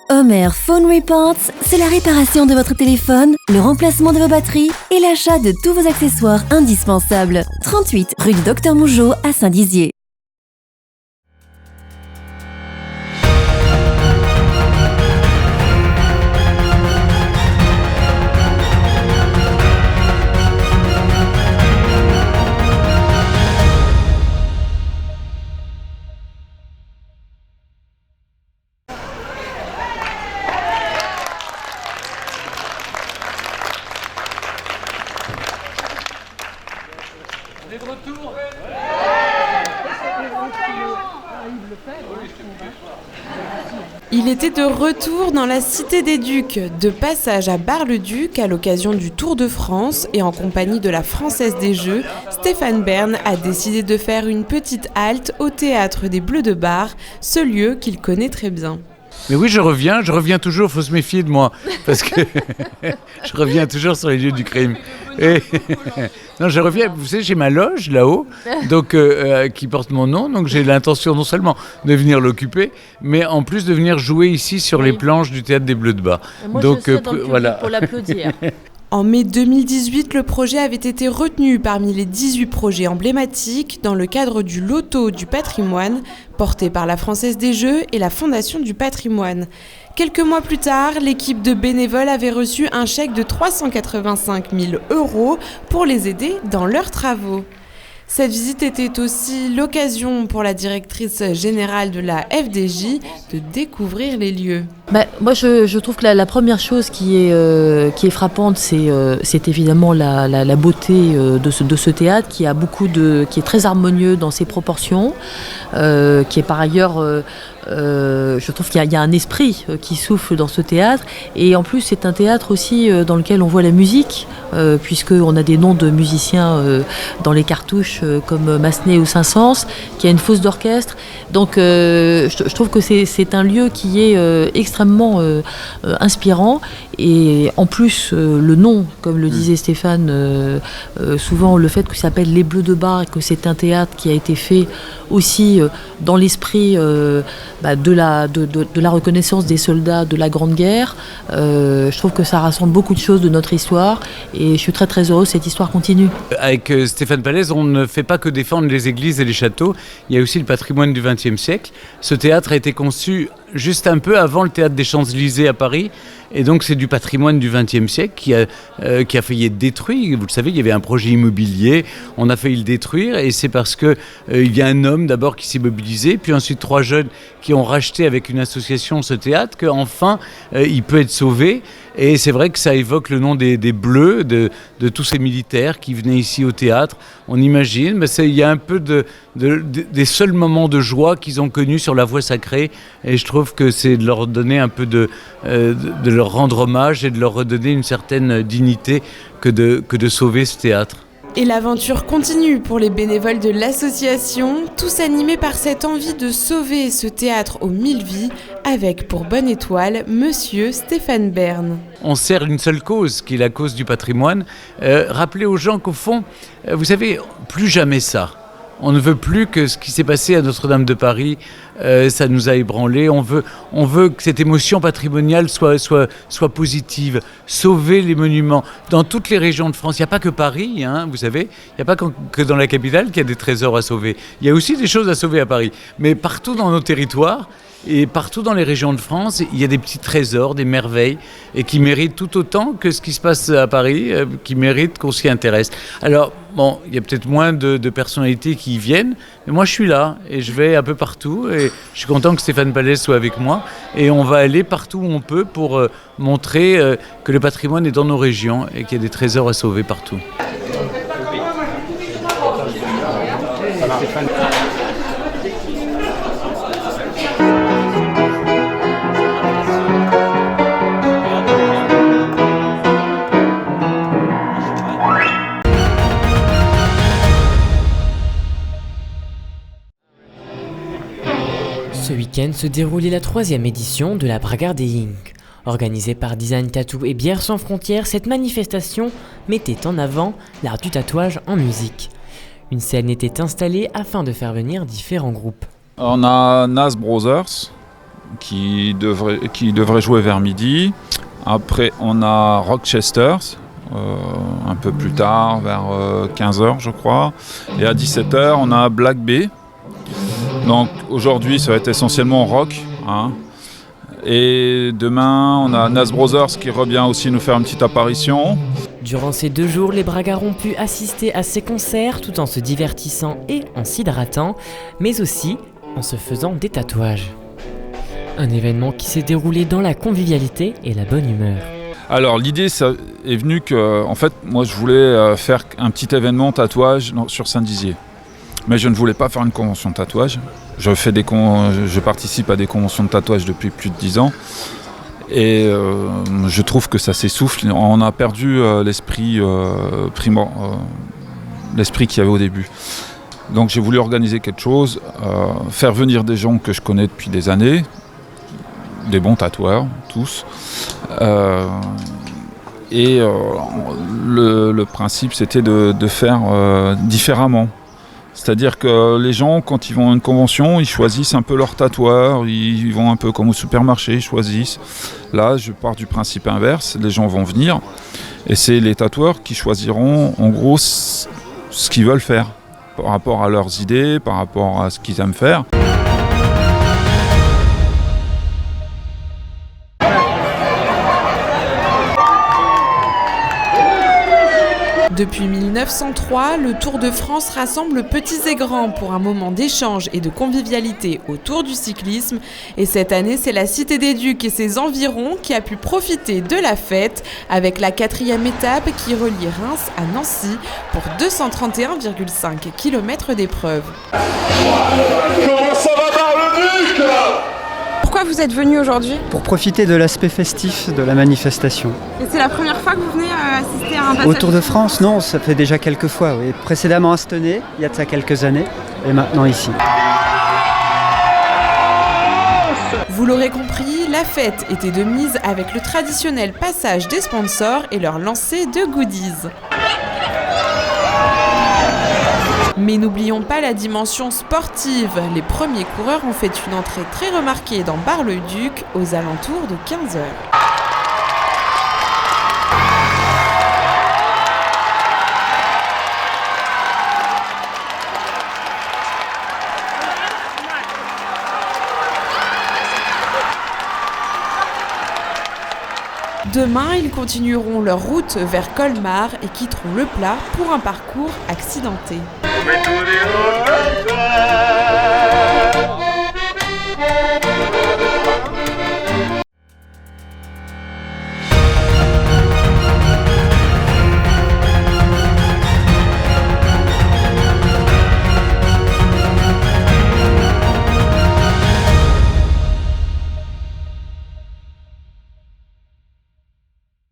Homer Phone Reports, c'est la réparation de votre téléphone, le remplacement de vos batteries et l'achat de tous vos accessoires indispensables. 38 rue du Docteur Mougeot à Saint-Dizier. Il était de retour dans la Cité des Ducs, de passage à Bar-le-Duc à l'occasion du Tour de France et en compagnie de la Française des Jeux, Stéphane Bern a décidé de faire une petite halte au Théâtre des Bleus de Bar, ce lieu qu'il connaît très bien. Mais oui, je reviens toujours, faut se méfier de moi, parce que je reviens toujours sur les lieux du crime. Et non, je reviens, vous savez, j'ai ma loge là-haut, donc, qui porte mon nom, donc j'ai l'intention non seulement de venir l'occuper, mais en plus de venir jouer ici sur les planches du Théâtre des Bleus de Bar. Moi, donc, je serai dans le public pour l'applaudir. En mai 2018, le projet avait été retenu parmi les 18 projets emblématiques dans le cadre du Loto du patrimoine, porté par la Française des Jeux et la Fondation du patrimoine. Quelques mois plus tard, l'équipe de bénévoles avait reçu un chèque de 385 000 € pour les aider dans leurs travaux. Cette visite était aussi l'occasion pour la directrice générale de la FDJ de découvrir les lieux. Moi, je trouve que la première chose qui est frappante, c'est évidemment la beauté de ce théâtre qui est très harmonieux dans ses proportions, qui est par ailleurs, je trouve qu'il y a un esprit qui souffle dans ce théâtre, et en plus c'est un théâtre aussi dans lequel on voit la musique, puisqu'on a des noms de musiciens dans les cartouches comme Massenet ou Saint-Saëns, qui a une fosse d'orchestre. Donc je trouve que c'est un lieu qui est extrêmement inspirant, et en plus le nom, comme le disait Stéphane, souvent le fait que ça s'appelle les Bleus de Bar et que c'est un théâtre qui a été fait aussi dans l'esprit de la reconnaissance des soldats de la Grande Guerre. Je trouve que ça rassemble beaucoup de choses de notre histoire, et je suis très très heureuse que cette histoire continue. Avec Stéphane Pallez, on ne fait pas que défendre les églises et les châteaux, il y a aussi le patrimoine du XXe siècle. Ce théâtre a été conçu juste un peu avant le théâtre des Champs-Élysées à Paris, et donc c'est du patrimoine du XXe siècle qui a failli être détruit. Vous le savez, il y avait un projet immobilier, on a failli le détruire, et c'est parce que il y a un homme d'abord qui s'est mobilisé, puis ensuite 3 jeunes qui ont racheté avec une association ce théâtre, qu'enfin il peut être sauvé. Et c'est vrai que ça évoque le nom des Bleus, de tous ces militaires qui venaient ici au théâtre. On imagine, mais il y a un peu des seuls moments de joie qu'ils ont connus sur la voie sacrée. Et je trouve que c'est de leur donner un peu de leur rendre hommage et de leur redonner une certaine dignité que de sauver ce théâtre. Et l'aventure continue pour les bénévoles de l'association, tous animés par cette envie de sauver ce théâtre aux 1000 vies, avec pour bonne étoile Monsieur Stéphane Bern. On sert une seule cause, qui est la cause du patrimoine. Rappeler aux gens qu'au fond, vous savez, plus jamais ça. On ne veut plus que ce qui s'est passé à Notre-Dame de Paris, ça nous a ébranlés. On veut que cette émotion patrimoniale soit positive. Sauver les monuments. Dans toutes les régions de France, il n'y a pas que Paris, vous savez. Il n'y a pas que dans la capitale qu'il y a des trésors à sauver. Il y a aussi des choses à sauver à Paris. Mais partout dans nos territoires, et partout dans les régions de France, il y a des petits trésors, des merveilles, et qui méritent tout autant que ce qui se passe à Paris, qui méritent qu'on s'y intéresse. Alors, bon, il y a peut-être moins de personnalités qui y viennent, mais moi je suis là, et je vais un peu partout, et je suis content que Stéphane Pallez soit avec moi, et on va aller partout où on peut pour montrer que le patrimoine est dans nos régions, et qu'il y a des trésors à sauver partout. Ce week-end se déroulait la 3e édition de la Bragarde Inc. Organisée par Design Tattoo et Bières sans frontières, cette manifestation mettait en avant l'art du tatouage en musique. Une scène était installée afin de faire venir différents groupes. On a Nas Brothers, qui devrait jouer vers midi. Après, on a Rochesters, un peu plus tard, vers 15h, je crois. Et à 17h, on a Black Bay. Donc aujourd'hui, ça va être essentiellement rock. Hein. Et demain, on a Nas Brothers qui revient aussi nous faire une petite apparition. Durant ces 2 jours, les Bragards ont pu assister à ces concerts tout en se divertissant et en s'hydratant, mais aussi en se faisant des tatouages. Un événement qui s'est déroulé dans la convivialité et la bonne humeur. Alors l'idée ça est venue que, en fait, moi je voulais faire un petit événement tatouage sur Saint-Dizier. Mais je ne voulais pas faire une convention de tatouage. Je participe à des conventions de tatouage depuis plus de 10 ans. Et je trouve que ça s'essouffle. On a perdu l'esprit qu'il y avait au début. Donc j'ai voulu organiser quelque chose, faire venir des gens que je connais depuis des années, des bons tatoueurs, tous. Le principe, c'était de faire différemment. C'est-à-dire que les gens, quand ils vont à une convention, ils choisissent un peu leur tatoueur, ils vont un peu comme au supermarché, ils choisissent. Là, je pars du principe inverse, les gens vont venir, et c'est les tatoueurs qui choisiront en gros ce qu'ils veulent faire, par rapport à leurs idées, par rapport à ce qu'ils aiment faire. Depuis 1903, le Tour de France rassemble petits et grands pour un moment d'échange et de convivialité autour du cyclisme. Et cette année, c'est la Cité des Ducs et ses environs qui a pu profiter de la fête avec la 4e étape qui relie Reims à Nancy pour 231,5 km d'épreuve. Comment ça va Bar-le-Duc là ? Pourquoi vous êtes venu aujourd'hui ? Pour profiter de l'aspect festif de la manifestation. Et c'est la première fois que vous venez assister à un passage ? Au Tour de France, non, ça fait déjà quelques fois. Oui. Précédemment à Stenay, il y a de ça quelques années, et maintenant ici. Vous l'aurez compris, la fête était de mise avec le traditionnel passage des sponsors et leur lancer de goodies. Mais n'oublions pas la dimension sportive. Les premiers coureurs ont fait une entrée très remarquée dans Bar-le-Duc aux alentours de 15h. Demain, ils continueront leur route vers Colmar et quitteront le plat pour un parcours accidenté. Mais tous les jours comme toi.